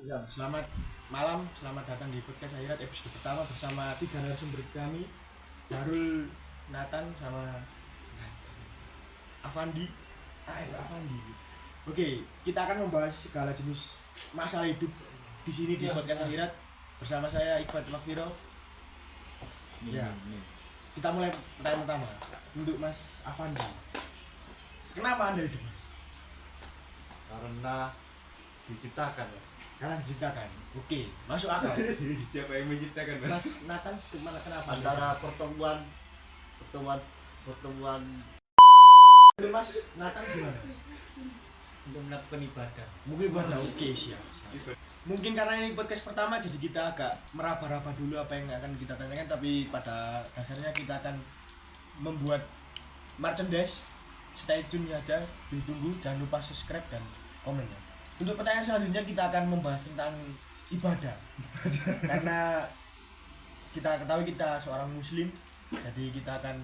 Ya, selamat malam, selamat datang di podcast Akhirat episode pertama bersama tiga narasumber kami, Darul, Nathan, sama Avandi. Avandi. Oke, kita akan membahas segala jenis masalah hidup di sini di podcast Akhirat bersama saya Iqbal Makfiro. Ya, kita mulai pertanyaan pertama untuk Mas Avandi. Kenapa Anda hidup, Mas? Karena diciptakan, Mas. Karena diciptakan. Oke, masuk akal. Siapa yang menciptakan, Mas? Mas Nathan, kenapa? Antara pertemuan Mas Nathan gimana? Untuk melakukan ibadah. Mungkin buat oke siap. Mungkin karena ini podcast pertama jadi kita agak meraba-raba dulu apa yang akan kita tanyakan, tapi pada dasarnya kita akan membuat merchandise. Stay tune aja, ditunggu, jangan lupa subscribe dan komen ya. Untuk pertanyaan selanjutnya kita akan membahas tentang ibadah. Karena kita ketahui kita seorang muslim, jadi kita akan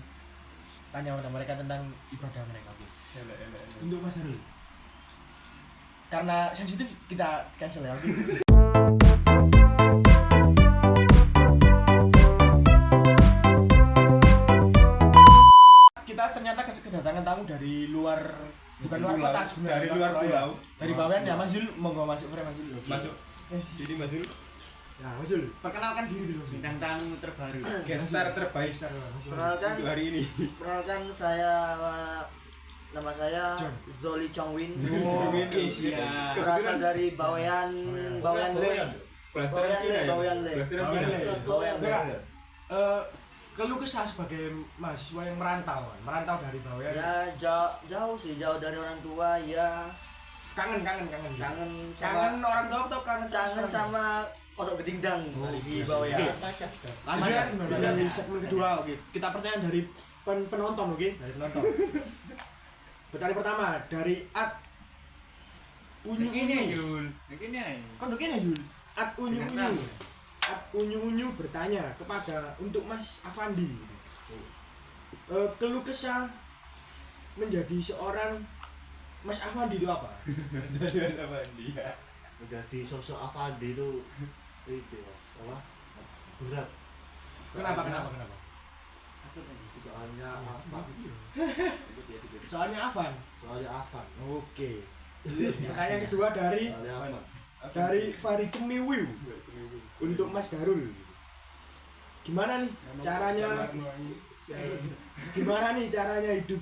tanya pada mereka tentang ibadah mereka. Untuk Mas Darul, karena sensitif kita cancel ya. Kita ternyata kedatangan tamu dari luar, bukan luar kota sebenarnya, dari luar pulau. dari Bawean ya. Mas Zul, monggo masuk frame Mas Zul. Masuk. Sini Mas Zul. Ya Mas Zul, perkenalkan diri dulu. Bintang tamu terbaru. Guest star terbaik Perkenalkan, untuk hari ini. nama saya John. Zoli Chongwin. Oke, siap. Berasal dari Bawean Le. Blasteran Cina ya? Bawean Le. Blasteran Bawean Cina. Le. Bawean Le. Keluh kesah sebagai mahasiswa yang merantau dari Bawean. Ya jauh sih, jauh dari orang tua ya. Kangen. Kangen Orang tua atau kangen sama Kodok Gedingdang di Bawean. Lanjut di segmen kedua. Oke, kita pertanyaan dari penonton, oke? Dari penonton. Pertanyaan pertama dari Unyu Unyu. Kon begini Zul. Unyu Unyu bertanya kepada untuk Mas Avandi. Keluh kesah menjadi seorang Mas Avandi itu apa? Jadi Mas Avandi. Menjadi sosok Avandi itu Mas, apa? Berat. Kenapa? Soalnya apa? Soalnya Avan. Soalnya Avan. Oke. Pertanyaan kedua dari Soalnya apa? Farid Kemiwiu untuk Mas Darul. Gimana nih caranya hidup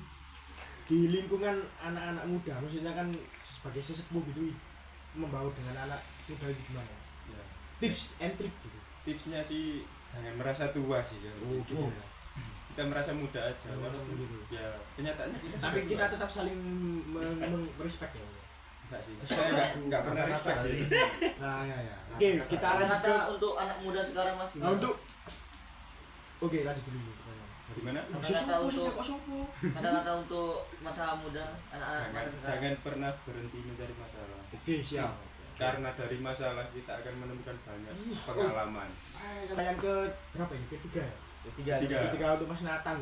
di lingkungan anak-anak muda? Maksudnya kan sebagai sesepuh gitu, membaur dengan anak muda itu gimana? Ya. Tips and trick gitu. Tipsnya sih jangan merasa tua sih ya. Gitu. Kita merasa muda aja Oh, walaupun gitu. ya kenyataannya kita Tapi sudah kita tua. tetap saling respect ya. enggak sih. Saya enggak pernah respect sih. Nah, ya. Oke, kita lanjut ke Kata-kata untuk anak muda sekarang Mas. nah, untuk Oke, lanjut dulu. Gimana? Kata-kata untuk masa muda anak-anak Jangan, sekarang. jangan pernah berhenti mencari masalah. Oke, siap. Karena dari masalah kita akan menemukan banyak pengalaman. Pertanyaan ke berapa ini? Ketiga ya? Ketiga. Ketiga untuk Mas Nathan.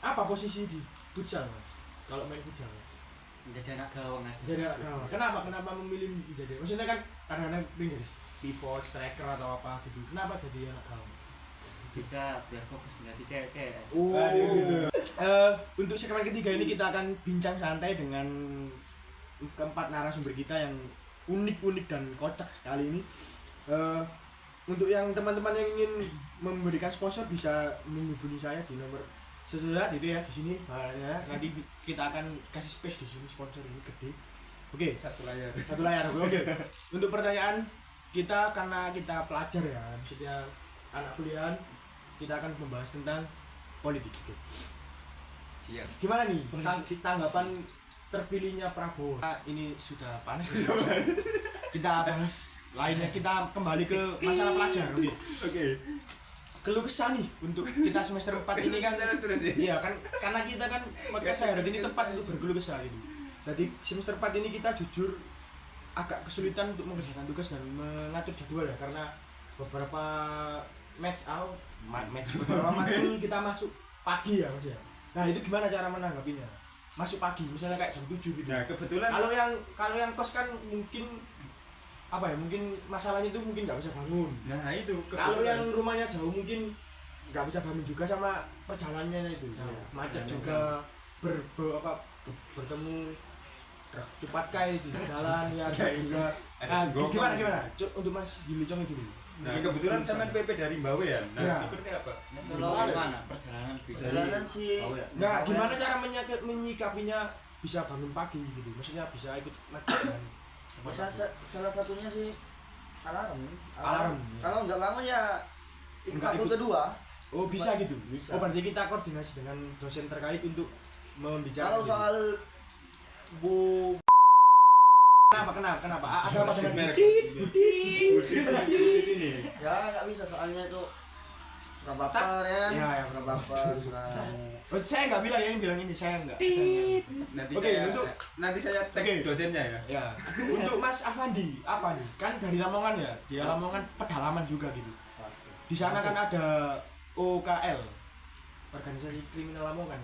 Apa posisi di futsal, Mas? Kalau main futsal, Mas? Menjadi anak gawang aja. Jadi kenapa memilih jadi? Maksudnya kan kadang-kadang pengen jadi pivot, striker atau apa gitu. Kenapa jadi anak gawang? Bisa biar fokus menjadi cewek-cewek. Untuk segmen ketiga ini kita akan bincang santai dengan keempat narasumber kita yang unik dan kocak sekali ini. Untuk yang teman-teman yang ingin memberikan sponsor bisa menghubungi saya di nomor sesuatu itu ya di sini. Nanti kita akan kasih space di sini, sponsor ini gede. Oke, Satu layar. Oke. Untuk pertanyaan kita, karena kita pelajar ya, maksudnya anak kuliahan, kita akan membahas tentang politik. Oke. Siap. Gimana nih tanggapan terpilihnya Prabowo? Ini sudah panas. Kita bahas lainnya, kita kembali ke masalah pelajar. Oke. Keluh kesah nih untuk kita semester 4 ini kan. Terus ya. Iya kan, karena kita kan podcast saya ini tepat untuk berkeluh kesah gitu. Jadi semester 4 ini kita jujur agak kesulitan untuk mengerjakan tugas dan mengatur jadwal ya, karena beberapa beberapa matkul kita masuk pagi ya Mas ya. Nah itu gimana cara menanggapinya? masuk pagi, misalnya kayak jam 7 gitu. Nah, kebetulan Kalau yang kos kan mungkin apa ya? Mungkin masalahnya itu mungkin nggak bisa bangun. nah itu Kalau kebetulan. yang rumahnya jauh mungkin nggak bisa bangun juga sama perjalanannya itu. Macet juga bertemu cepat kayak di jalan ya juga. Ada senggol. Gimana? Untuk Mas Jili Cong itu dulu. Nah, kebetulan sama PP dari Bawean. Nah, Ya. seperti apa? Kalau gimana perjalanan bisa Perjalanan sih. Nggak, gimana cara menyikapinya bisa bangun pagi gitu? Maksudnya bisa ikut makan. Salah satunya sih alarm. Alarm. Kalau nggak bangun ya Nggak ikut ikut. kedua. Oh bisa gitu? Bisa. Oh berarti kita koordinasi dengan dosen terkait untuk membicarakan. Kalau soal Bu Kenapa? Ada apa dengan Merek. Butit? ya nggak bisa soalnya itu suka baper ya kan? Ya, ya. Suka baper, suka Oh, saya nggak bilang yang bilang ini, saya nggak. Nanti Oke, nanti saya tag Oke. dosennya ya. Ya, untuk Mas Afandi apa nih? Kan dari Lamongan ya, dia Lamongan pedalaman juga gitu. Di sana kan ada OKL, organisasi kriminal Lamongan.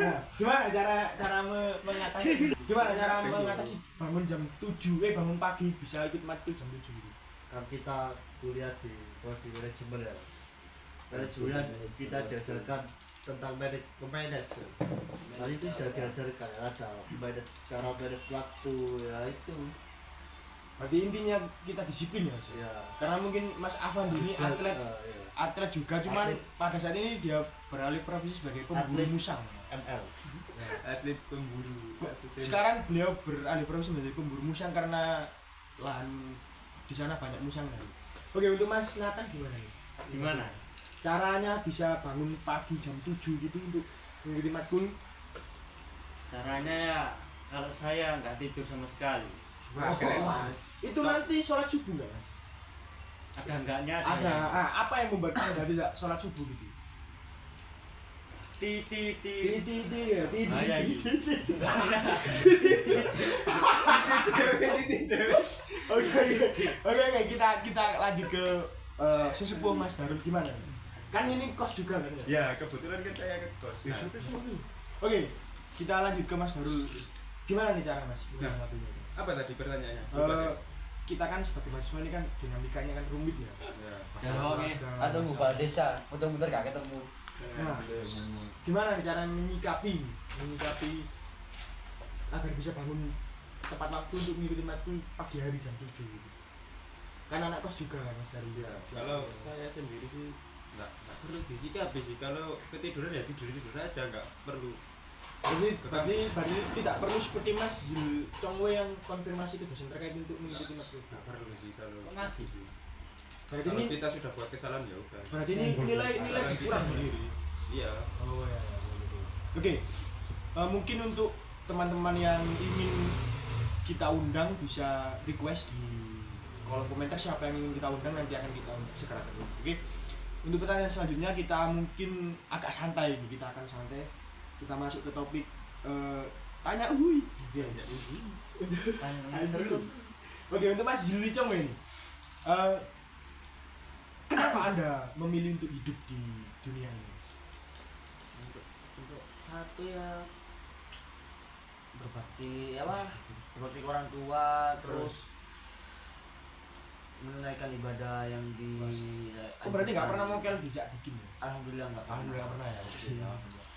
Nah, gimana cara mengatasi? Gimana cara mengatasi bangun jam 7, bangun pagi bisa ikut mati jam 7 gitu. Kan kita kuliah di manajemen ya. Manajemen kita diajarkan tentang manajemen. Nah itu sudah diajarkan ada cara manage waktu ya itu. Berarti intinya kita disiplin ya, Mas? Ya. Karena mungkin Mas Afandi ini atlet juga, cuman Atlet. pada saat ini dia beralih profesi sebagai pemburu Atlet. musang. ML. Atlet pemburu. Sekarang beliau beralih profesi menjadi pemburu musang karena lahan di sana banyak musang. Oke, untuk Mas Nathan gimana nih? gimana? Caranya bisa bangun pagi jam 7 gitu untuk mengikuti matkul? Caranya ya kalau saya nggak tidur sama sekali. Wah, keren. Itu nanti sholat subuh nggak, Mas? Ada enggaknya Ada. ya. Apa yang membuat Anda tidak sholat subuh gitu? Ti Ya, bahaya gitu. Oke, kita lanjut ke sesepuh Mas Darul gimana? Kan ini kos juga kan ya? Ya, kebetulan kan saya ke kos. Nah, Oke, kita lanjut ke Mas Darul. Gimana nih cara Mas? Menanggapinya? apa tadi pertanyaannya? Kita kan sebagai mahasiswa ini kan dinamikanya kan rumit ya. Ya. Jarongnya atau ngubah desa, muter-muter gak ketemu. Nah, gimana nih cara menyikapi agar bisa bangun tepat waktu untuk mengikuti matkul pagi hari jam 7 gitu. Kan anak kos juga kan Mas Darul. Ya, kalau saya sendiri sih nggak perlu disikapi sih. Kalau ketiduran ya tidur aja, nggak perlu. Berarti tidak perlu seperti Mas Jil Chongwei yang konfirmasi ke dosen terkait untuk mengikuti matkul. Nggak perlu sih kalau Ngaji. gitu. Berarti Kalau ini kita sudah buat kesalahan ya udah. berarti ini nilai Kesalahan kita kurang sendiri. Iya. Oh ya. Oke. Mungkin untuk teman-teman yang ingin kita undang bisa request di kolom komentar siapa yang ingin kita undang, nanti akan kita undang segera. Oke. Untuk pertanyaan selanjutnya kita mungkin agak santai, kita akan santai. Kita masuk ke topik tanya uhui. Ya. Seru. Oke, untuk Mas Jili Chong ini. Kenapa Anda memilih untuk hidup di dunia ini? untuk satu ya berbakti berbakti ke orang tua, terus menunaikan ibadah yang di Oh, berarti nggak pernah mokel di Cak Dikin ya? Alhamdulillah nggak pernah. Alhamdulillah pernah ya. Oke, alhamdulillah.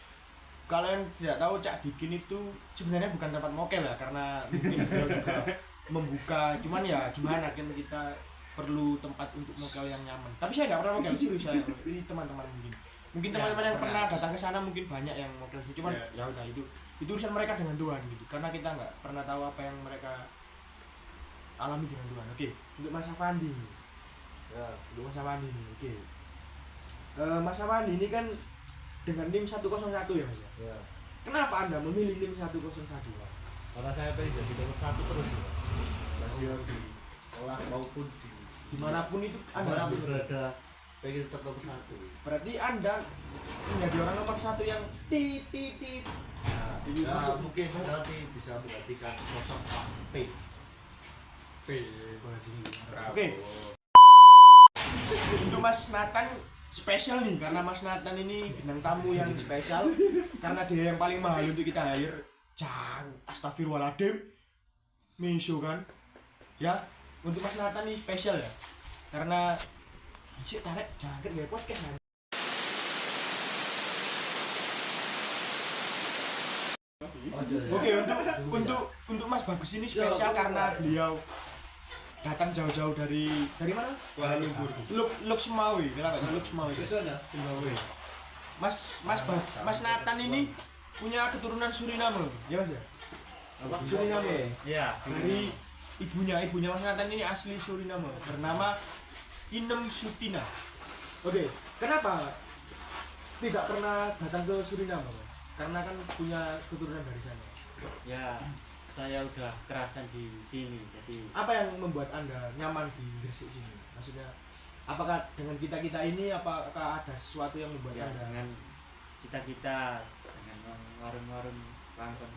Kalau yang tidak tahu Cak Dikin itu sebenarnya bukan tempat mokel ya, karena mungkin beliau juga membuka, cuman ya gimana kan kita perlu tempat untuk mokel yang nyaman. Tapi saya nggak pernah mokel, serius saya. Ini teman-teman mungkin teman-teman yang pernah datang ke sana mungkin banyak yang mokel sih, cuman ya udah itu urusan mereka dengan Tuhan gitu, karena kita nggak pernah tahu apa yang mereka alami dengan Tuhan. Oke, untuk Mas Afandi nih. Ya. Untuk Mas Afandi nih, oke. Mas Afandi ini kan dengan NIM 101 ya Mas ya? Ya. Kenapa Anda memilih NIM 101? Karena saya pengen jadi nomor 1 terus ya. Masih di sekolah maupun di Dimanapun itu Anda dimanapun berada pengen tetap nomor 1. berarti Anda menjadi orang nomor 1 yang tit. Nah, ini Ya, masuk mungkin nanti bisa menggantikan sosok Pak P. Oke. Untuk Mas Nathan spesial nih karena Mas Nathan ini bintang tamu yang spesial karena dia yang paling mahal untuk kita hire. Astagfirullahaladzim. Miso kan. Ya, untuk Mas Nathan ini spesial ya. Karena cik tarik jangkit gak podcast kan. Oke, untuk Mas Bagus ini spesial karena beliau datang jauh-jauh dari mana? Kuala Lumpur. Luk Semawi, kenapa? Luk Semawi. Zimbabwe. Mas Nathan ini punya keturunan Suriname, ya Mas ya? Suriname. Ya, Dari ibunya Mas Nathan ini asli Suriname, bernama Inem Sutina. Oke, kenapa tidak pernah datang ke Suriname, Mas? Karena kan punya keturunan dari sana. ya saya udah kerasan di sini, jadi Apa yang membuat Anda nyaman di Gresik sini? Maksudnya, apakah dengan kita ini, apakah ada sesuatu yang membuat ya Anda dengan kita dengan warung-warung langkon